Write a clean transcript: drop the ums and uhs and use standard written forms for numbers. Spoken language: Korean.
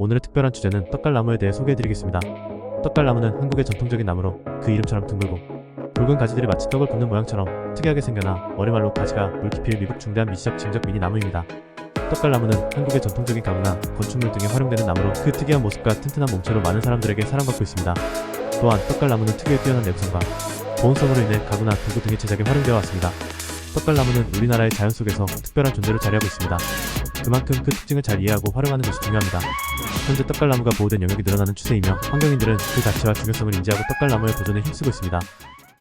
오늘의 특별한 주제는 떡갈나무에 대해 소개해드리겠습니다. 떡갈나무는 한국의 전통적인 나무로 그 이름처럼 둥글고 굵은 가지들이 마치 떡을 굽는 모양처럼 특이하게 생겨나 어리말로 가지가 물깊이 미국 중대한 미시적 진적 미니 나무입니다. 떡갈나무는 한국의 전통적인 가구나 건축물 등에 활용되는 나무로 그 특이한 모습과 튼튼한 몸체로 많은 사람들에게 사랑받고 있습니다. 또한 떡갈나무는 특유의 뛰어난 내구성과 보온성으로 인해 가구나 도구 등의 제작에 활용되어 왔습니다. 떡갈나무는 우리나라의 자연 속에서 특별한 존재로 자리하고 있습니다. 그만큼 그 특징을 잘 이해하고 활용하는 것이 중요합니다. 현재 떡갈나무가 보호된 영역이 늘어나는 추세이며 환경인들은 그 가치와 중요성을 인지하고 떡갈나무의 보존에 힘쓰고 있습니다.